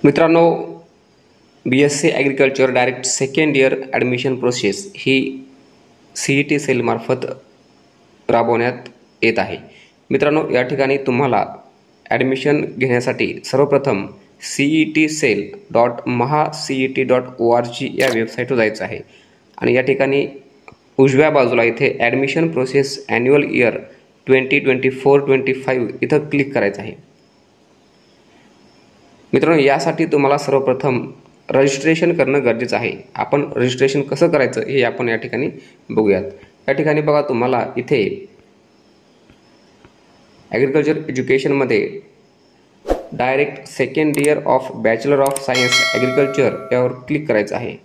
मित्रांनो, BSc agriculture direct second year admission process ही CET सेलमार्फत राबवण्यात येत आहे. मित्रांनो, या ठिकाणी तुम्हाला ॲडमिशन घेण्यासाठी सर्वप्रथम CETcell.mahacet.org या वेबसाईटवर जायचं आहे आणि या ठिकाणी उजव्या बाजूला इथे ॲडमिशन प्रोसेस ॲन्युअल इयर 2024-25 इथं क्लिक करायचं आहे. मित्रांनो, यासाठी तुम्हाला सर्वप्रथम रजिस्ट्रेशन करणं गरजेचं आहे. आपण रजिस्ट्रेशन कसं करायचं हे आपण या ठिकाणी बघूयात. या ठिकाणी बघा, तुम्हाला इथे ॲग्रिकल्चर एज्युकेशनमध्ये direct second year of bachelor of science agriculture यावर क्लिक करायचं आहे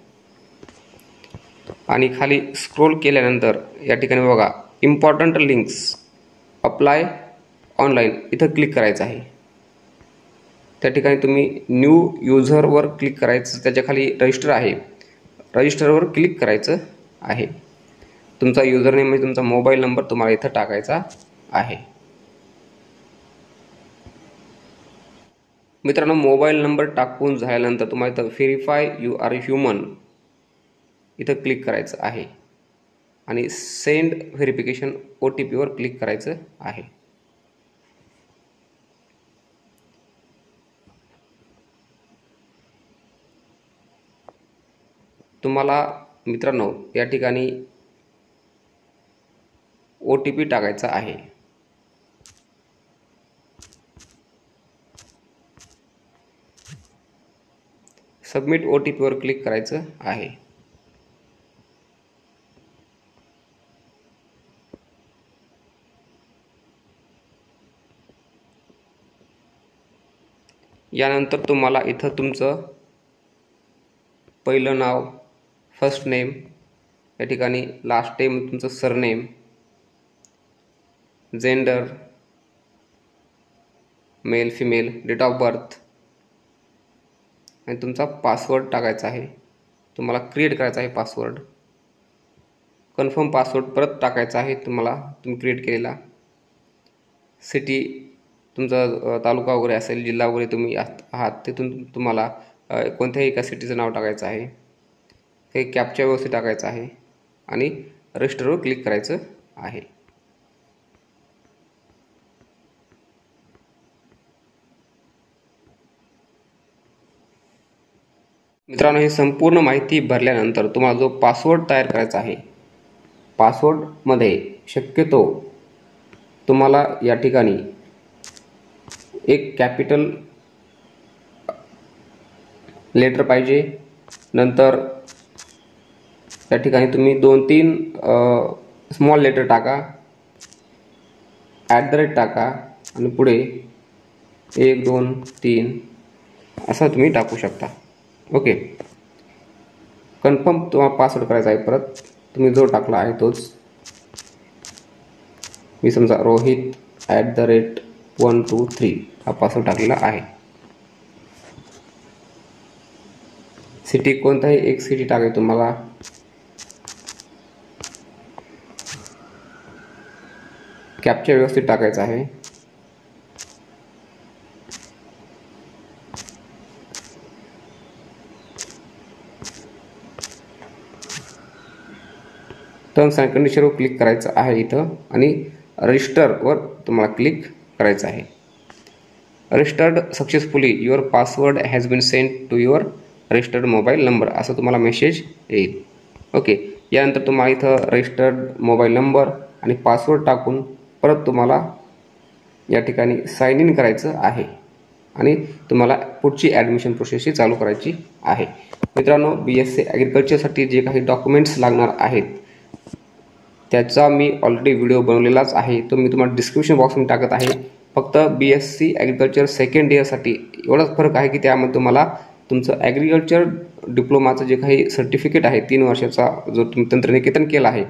आणि खाली स्क्रोल केल्यानंतर या ठिकाणी बघा इम्पॉर्टंट लिंक्स अप्लाय ऑनलाईन इथं क्लिक करायचं आहे. त्या ठिकाणी तुम्ही न्यू युजरवर क्लिक करायचं, त्याच्या खाली रजिस्टर आहे, रजिस्टरवर क्लिक करायचं आहे. तुमचा युजरनेम म्हणजे तुमचा मोबाईल नंबर तुम्हाला इथं टाकायचा आहे. मित्रांनो, मोबाईल नंबर टाकून झाल्यानंतर तुम्हाला इथं व्हेरीफाय यू आर ह्युमन इथं क्लिक करायचं आहे आणि सेंड व्हेरिफिकेशन OTPवर क्लिक करायचं आहे. तुम्हाला मित्रांनो या ठिकाणी OTP टाकायचा आहे. सबमिट OTPवर क्लिक करायचं आहे. यानंतर तुम्हाला इथं तुमचं पहिलं नाव, फर्स्ट नेम, या ठिकाणी लास्ट नेम तुमचं surname, gender male female, date of birth आणि तुमचा पासवर्ड टाकायचा आहे. तुम्हाला क्रिएट करायचा आहे पासवर्ड. कन्फर्म पासवर्ड परत टाकायचा आहे तुम्हाला, तुम्ही क्रिएट केलेला. सिटी तुमचा तालुका वगैरे असेल, जिल्हा वगैरे तुम्ही आहात तिथून तुम्हाला कोणत्याही एका सिटीचं नाव टाकायचं आहे. हे कॅप्चा व्यवस्थित टाकायचं आहे आणि रजिस्टरवर क्लिक करायचं आहे. मित्रांनो, ही संपूर्ण माहिती भरल्यानंतर तुम्हाला जो पासवर्ड तयार करायचा आहे, पासवर्डमध्ये शक्यतो तुम्हाला या ठिकाणी एक कॅपिटल लेटर पाहिजे. नंतर या ठिकाणी तुम्ही 2-3 स्मॉल लेटर टाका, @ टाका आणि पुढे 1, 2, 3 असं तुम्ही टाकू शकता. ओके, कन्फर्म तुम्हाला पासवर्ड करायचा आहे. परत तुम्ही जो टाकला आहे तोच. मी समजा रोहित @123 हा पासवर्ड टाकलेला आहे. सिटी कोणताही एक सिटी टाकायची तुम्हाला. कॅप्चा व्यवस्थित टाकायचा आहे. टर्म्स अँड कंडिशनवर क्लिक करायचं आहे इथं आणि रजिस्टरवर तुम्हाला क्लिक करायचं आहे. Registered successfully, your password has been send to your registered mobile number असं तुम्हाला मेसेज येईल. ओके, यानंतर तुम्हाला इथं रजिस्टर्ड मोबाईल नंबर आणि पासवर्ड टाकून परत तुम्हाला या ठिकाणी साइन इन करायचं आहे आणि तुम्हाला पुढची ॲडमिशन प्रोसेस चालू करायची आहे. मित्रांनो, BSc ॲग्रिकल्चरसाठी जे काही डॉक्युमेंट्स लागणार आहेत त्याचा मी ऑलरेडी व्हिडिओ बनवलेलाच आहे, तो मी तुम्हाला डिस्क्रिप्शन बॉक्समध्ये टाकत आहे. फक्त BSc ॲग्रिकल्चर सेकंड इयरसाठी एवढाच फरक आहे की त्यामध्ये तुम्हाला तुमचं ॲग्रिकल्चर डिप्लोमाचं जे काही सर्टिफिकेट आहे 3 वर्षाचा जो तुम्ही तंत्रनिकेतन केला आहे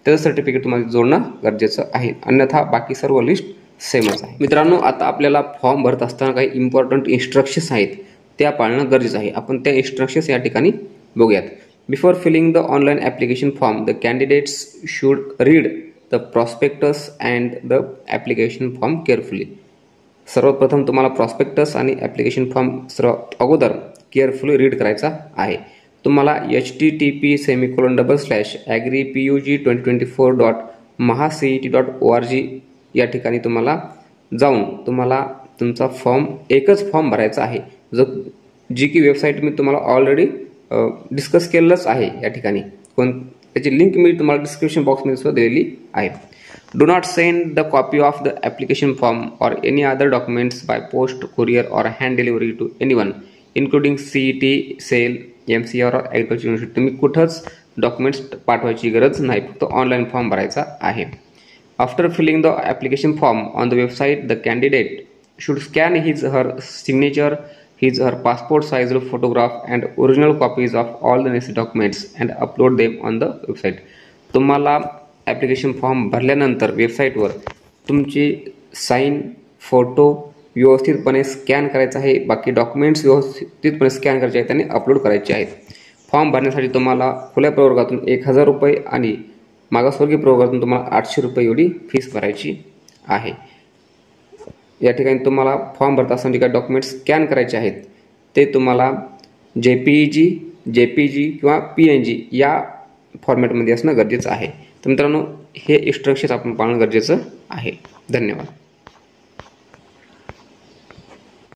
त्याचं सर्टिफिकेट तुम्हाला जोडणं गरजेचं आहे. अन्यथा बाकी सर्व लिस्ट सेमच आहे. मित्रांनो, आता आपल्याला फॉर्म भरत असताना काही इम्पॉर्टंट इन्स्ट्रक्शन्स आहेत त्या पाळणं गरजेचं आहे. आपण त्या इन्स्ट्रक्शन्स या ठिकाणी बघूयात. Before filling the online application form, the candidates should read the prospectus and the application form carefully. सर्वप्रथम तुम्हाला प्रॉस्पेक्टस आणि ॲप्लिकेशन फॉर्म सर्वात अगोदर केअरफुली रीड करायचा आहे. तुम्हाला http://agripug2024.mahacet.org या ठिकाणी तुम्हाला जाऊन तुम्हाला तुमचा फॉर्म एकच फॉर्म भरायचा आहे, जी की वेबसाईट मी तुम्हाला ऑलरेडी डिस्कस केलेलंच आहे. या ठिकाणी त्याची लिंक मी तुम्हाला डिस्क्रिप्शन बॉक्समध्ये सुद्धा दिलेली आहे. Do not send the copy of the application form or any other documents by post, courier or hand delivery to anyone, including CET, SAIL, MCR or Agriculture University. तुम्ही कुठंच डॉक्युमेंट्स पाठवायची गरज नाही, फक्त ऑनलाईन फॉर्म भरायचा आहे. After filling the application form on the website, the candidate should scan his her signature, his her passport size photograph and original copies of all the necessary documents and upload them on the website. तुम्हाला application form भरल्यानंतर वेबसाईटवर तुमची sine, photo व्यवस्थितपणे scan करायचा आहे. बाकी documents व्यवस्थितपणे scan करायचे आहेत आणि अपलोड करायचे आहेत. फॉर्म भरण्यासाठी तुम्हाला खुल्या प्रवर्गातून 1000 रुपये आणि मागासवर्गीय प्रवर्गातून तुम्हाला 800 रुपये एवढी फीस भरायची आहे. या ठिकाणी तुम्हाला फॉर्म भरत असताना जे काही डॉक्युमेंट्स स्कॅन करायचे आहेत ते तुम्हाला JPEG किंवा PNG या फॉर्मॅटमध्ये असणं गरजेचं आहे. तर मित्रांनो, हे इन्स्ट्रक्शन्स आपण पाळणं गरजेचं आहे. धन्यवाद.